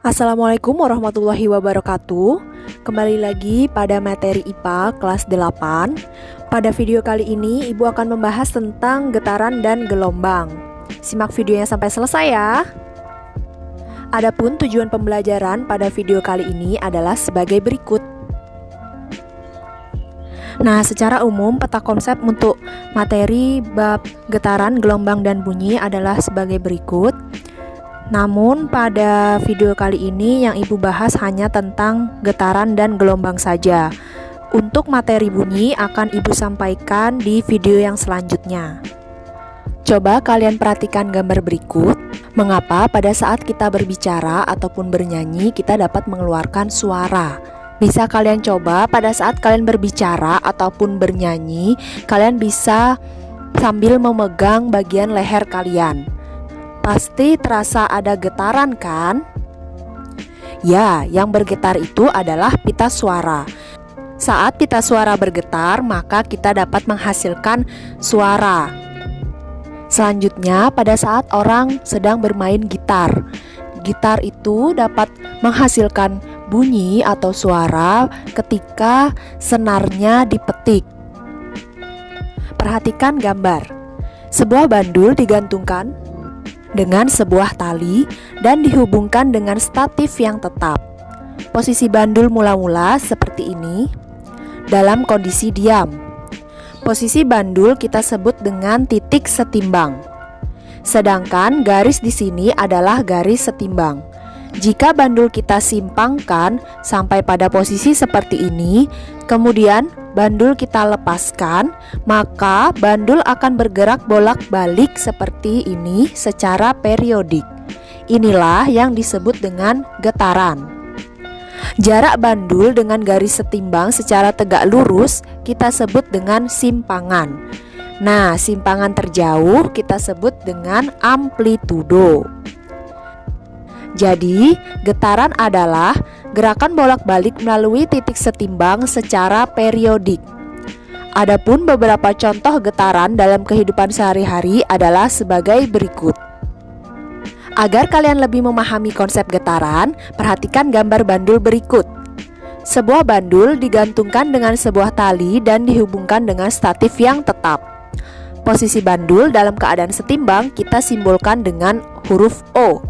Assalamualaikum warahmatullahi wabarakatuh. Kembali lagi pada materi IPA kelas 8. Pada video kali ini Ibu akan membahas tentang getaran dan gelombang. Simak videonya sampai selesai ya. Adapun tujuan pembelajaran pada video kali ini adalah sebagai berikut. Nah, secara umum peta konsep untuk materi bab getaran, gelombang, dan bunyi adalah sebagai berikut. Namun pada video kali ini yang Ibu bahas hanya tentang getaran dan gelombang saja. Untuk materi bunyi akan Ibu sampaikan di video yang selanjutnya. Coba kalian perhatikan gambar berikut. Mengapa pada saat kita berbicara ataupun bernyanyi kita dapat mengeluarkan suara? Bisa kalian coba pada saat kalian berbicara ataupun bernyanyi, kalian bisa sambil memegang bagian leher kalian. Pasti terasa ada getaran kan? Ya, yang bergetar itu adalah pita suara. Saat pita suara bergetar, maka kita dapat menghasilkan suara. Selanjutnya, pada saat orang sedang bermain gitar, gitar itu dapat menghasilkan bunyi atau suara ketika senarnya dipetik. Perhatikan gambar. Sebuah bandul digantungkan dengan sebuah tali dan dihubungkan dengan statif yang tetap. Posisi bandul mula-mula seperti ini dalam kondisi diam. Posisi bandul kita sebut dengan titik setimbang. Sedangkan garis di sini adalah garis setimbang. Jika bandul kita simpangkan sampai pada posisi seperti ini, kemudian bandul kita lepaskan, maka bandul akan bergerak bolak-balik seperti ini secara periodik. Inilah yang disebut dengan getaran. Jarak bandul dengan garis setimbang secara tegak lurus kita sebut dengan simpangan. Nah, simpangan terjauh kita sebut dengan amplitudo. Jadi, getaran adalah gerakan bolak-balik melalui titik setimbang secara periodik. Adapun beberapa contoh getaran dalam kehidupan sehari-hari adalah sebagai berikut. Agar kalian lebih memahami konsep getaran, perhatikan gambar bandul berikut. Sebuah bandul digantungkan dengan sebuah tali dan dihubungkan dengan statif yang tetap. Posisi bandul dalam keadaan setimbang kita simbolkan dengan huruf O.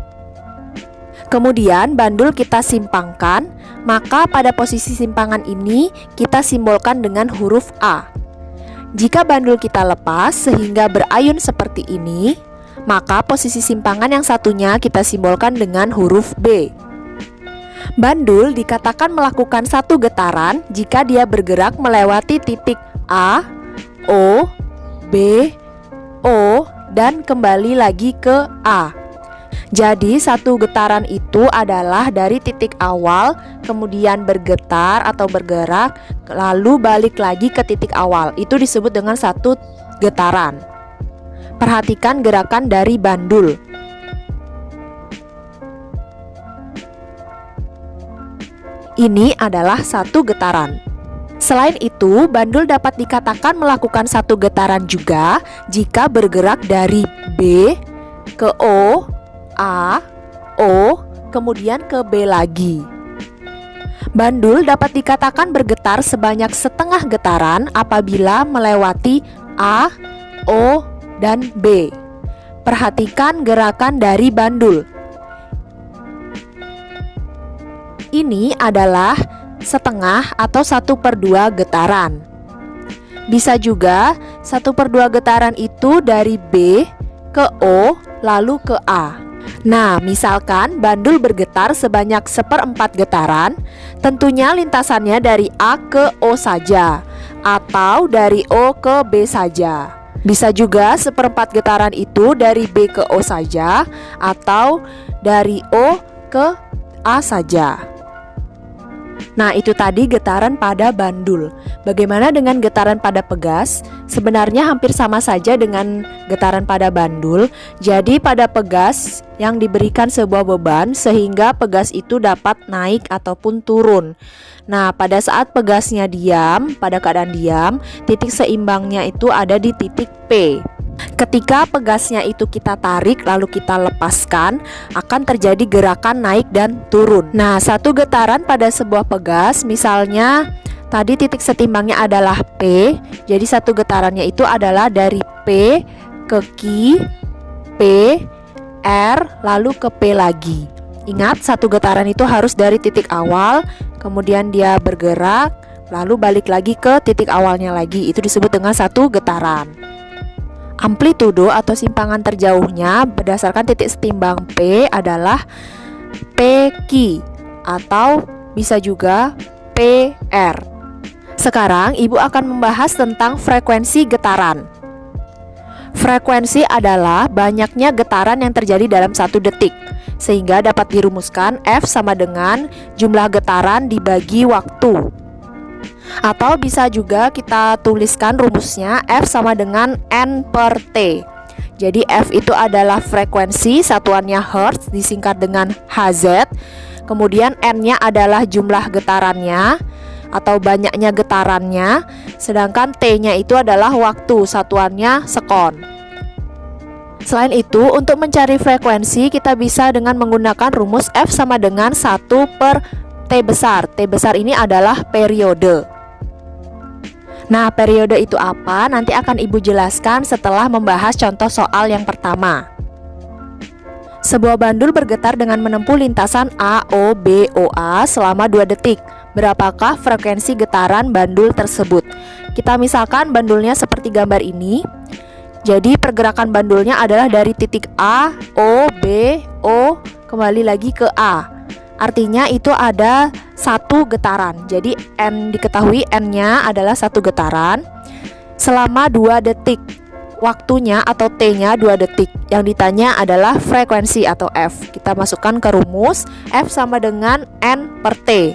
Kemudian bandul kita simpangkan, maka pada posisi simpangan ini kita simbolkan dengan huruf A. Jika bandul kita lepas sehingga berayun seperti ini, maka posisi simpangan yang satunya kita simbolkan dengan huruf B. Bandul dikatakan melakukan satu getaran jika dia bergerak melewati titik A, O, B, O, dan kembali lagi ke A. Jadi satu getaran itu adalah dari titik awal kemudian bergetar atau bergerak lalu balik lagi ke titik awal. Itu disebut dengan satu getaran. Perhatikan gerakan dari bandul. Ini adalah satu getaran. Selain itu, bandul dapat dikatakan melakukan satu getaran juga jika bergerak dari B ke O, A, O, kemudian ke B lagi. Bandul dapat dikatakan bergetar sebanyak setengah getaran apabila melewati A, O, dan B. Perhatikan gerakan dari bandul. Ini adalah setengah atau 1/2 getaran. Bisa juga 1/2 getaran itu dari B ke O lalu ke A. Nah, misalkan bandul bergetar sebanyak 1/4 getaran, tentunya lintasannya dari A ke O saja, atau dari O ke B saja. Bisa juga 1/4 getaran itu dari B ke O saja, atau dari O ke A saja. Nah, itu tadi getaran pada bandul. Bagaimana dengan getaran pada pegas? Sebenarnya hampir sama saja dengan getaran pada bandul. Jadi pada pegas yang diberikan sebuah beban sehingga pegas itu dapat naik ataupun turun. Nah, pada saat pegasnya diam, pada keadaan diam, titik seimbangnya itu ada di titik P. Ketika pegasnya itu kita tarik lalu kita lepaskan, akan terjadi gerakan naik dan turun. Nah, satu getaran pada sebuah pegas, misalnya tadi titik setimbangnya adalah P, jadi satu getarannya itu adalah dari P ke Q, P, R, lalu ke P lagi. Ingat, satu getaran itu harus dari titik awal, kemudian dia bergerak, lalu balik lagi ke titik awalnya lagi. Itu disebut dengan satu getaran. Amplitudo atau simpangan terjauhnya berdasarkan titik setimbang P adalah PQ atau bisa juga PR. Sekarang Ibu akan membahas tentang frekuensi getaran. Frekuensi adalah banyaknya getaran yang terjadi dalam satu detik, sehingga dapat dirumuskan F sama dengan jumlah getaran dibagi waktu. Atau bisa juga kita tuliskan rumusnya F sama dengan N per T. Jadi F itu adalah frekuensi, satuannya Hertz, disingkat dengan Hz. Kemudian N-nya adalah jumlah getarannya atau banyaknya getarannya. Sedangkan T-nya itu adalah waktu, satuannya sekon. Selain itu, untuk mencari frekuensi kita bisa dengan menggunakan rumus F sama dengan 1 per T besar. T besar ini adalah periode. Nah, periode itu apa? Nanti akan Ibu jelaskan setelah membahas contoh soal yang pertama. Sebuah bandul bergetar dengan menempuh lintasan A, O, B, O, A selama 2 detik. Berapakah frekuensi getaran bandul tersebut? Kita misalkan bandulnya seperti gambar ini. Jadi pergerakan bandulnya adalah dari titik A, O, B, O, kembali lagi ke A. Artinya itu ada satu getaran. Jadi N diketahui, N-nya adalah satu getaran selama 2 detik. Waktunya atau T-nya 2 detik. Yang ditanya adalah frekuensi atau F. Kita masukkan ke rumus F sama dengan N per T.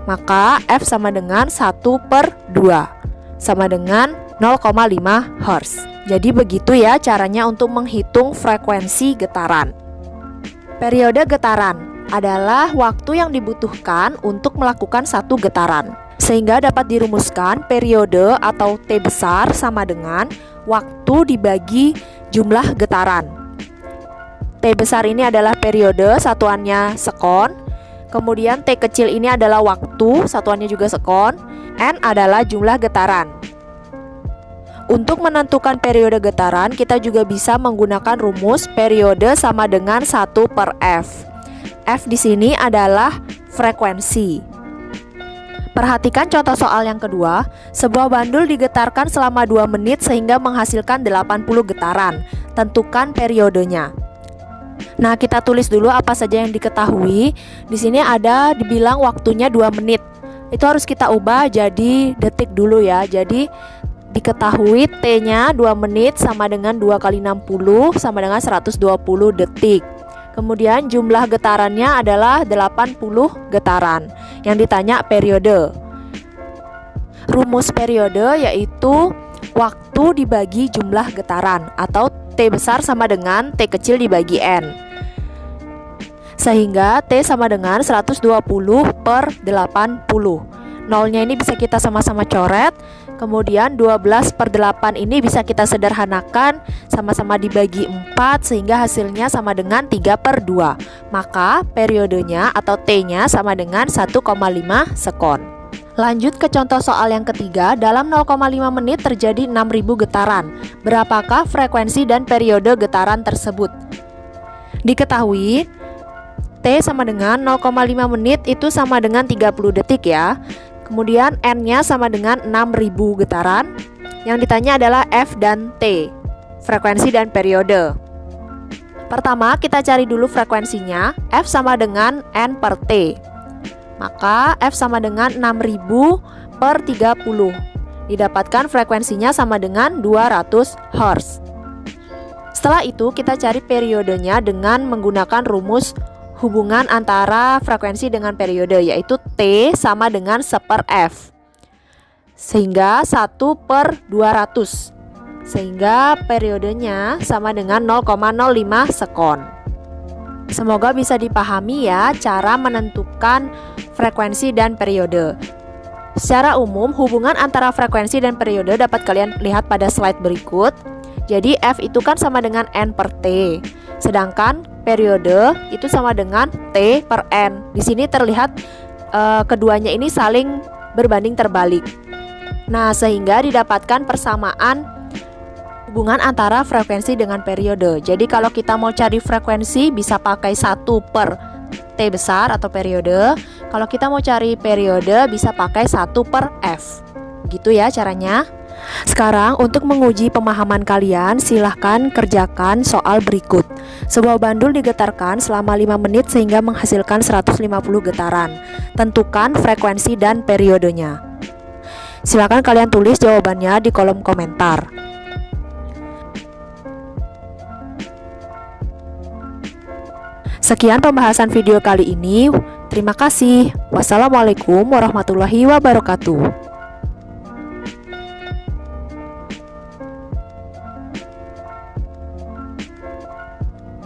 Maka F sama dengan 1 per 2 sama dengan 0,5 Hz. Jadi begitu ya caranya untuk menghitung frekuensi getaran. Periode getaran adalah waktu yang dibutuhkan untuk melakukan satu getaran, sehingga dapat dirumuskan periode atau T besar sama dengan waktu dibagi jumlah getaran. T besar ini adalah periode, satuannya sekon. Kemudian T kecil ini adalah waktu, satuannya juga sekon. N adalah jumlah getaran. Untuk menentukan periode getaran, kita juga bisa menggunakan rumus periode sama dengan 1 per F. F di sini adalah frekuensi. Perhatikan contoh soal yang kedua. Sebuah bandul digetarkan selama 2 menit sehingga menghasilkan 80 getaran. Tentukan periodenya. Nah, kita tulis dulu apa saja yang diketahui. Di sini ada dibilang waktunya 2 menit. Itu harus kita ubah jadi detik dulu ya. Jadi diketahui T-nya 2 menit sama dengan 2 kali 60 sama dengan 120 detik. Kemudian jumlah getarannya adalah 80 getaran. Yang ditanya periode. Rumus periode yaitu waktu dibagi jumlah getaran atau T besar sama dengan T kecil dibagi N. Sehingga T sama dengan 120 per 80. Nolnya ini bisa kita sama-sama coret. Kemudian 12 per 8 ini bisa kita sederhanakan, sama-sama dibagi 4 sehingga hasilnya sama dengan 3 per 2. Maka periodenya atau T-nya sama dengan 1,5 sekon. Lanjut ke contoh soal yang ketiga. Dalam 0,5 menit terjadi 6000 getaran. Berapakah frekuensi dan periode getaran tersebut? Diketahui T sama dengan 0,5 menit itu sama dengan 30 detik ya. Kemudian N-nya sama dengan 6000 getaran. Yang ditanya adalah F dan T, frekuensi dan periode. Pertama, kita cari dulu frekuensinya. F sama dengan N per T. Maka F sama dengan 6000 per 30. Didapatkan frekuensinya sama dengan 200 Hz. Setelah itu, kita cari periodenya dengan menggunakan rumus hubungan antara frekuensi dengan periode, yaitu T sama dengan 1 per F, sehingga 1 per 200, sehingga periodenya sama dengan 0,05 sekon. Semoga bisa dipahami ya cara menentukan frekuensi dan periode. Secara umum, hubungan antara frekuensi dan periode dapat kalian lihat pada slide berikut. Jadi F itu kan sama dengan N per T. Sedangkan periode itu sama dengan T per N. Di sini terlihat keduanya ini saling berbanding terbalik. Nah, sehingga didapatkan persamaan hubungan antara frekuensi dengan periode. Jadi kalau kita mau cari frekuensi bisa pakai 1 per T besar atau periode. Kalau kita mau cari periode bisa pakai 1 per F. Gitu ya caranya. Sekarang untuk menguji pemahaman kalian, silahkan kerjakan soal berikut. Sebuah bandul digetarkan selama 5 menit sehingga menghasilkan 150 getaran. Tentukan frekuensi dan periodenya. Silahkan kalian tulis jawabannya di kolom komentar. Sekian pembahasan video kali ini. Terima kasih. Wassalamualaikum warahmatullahi wabarakatuh.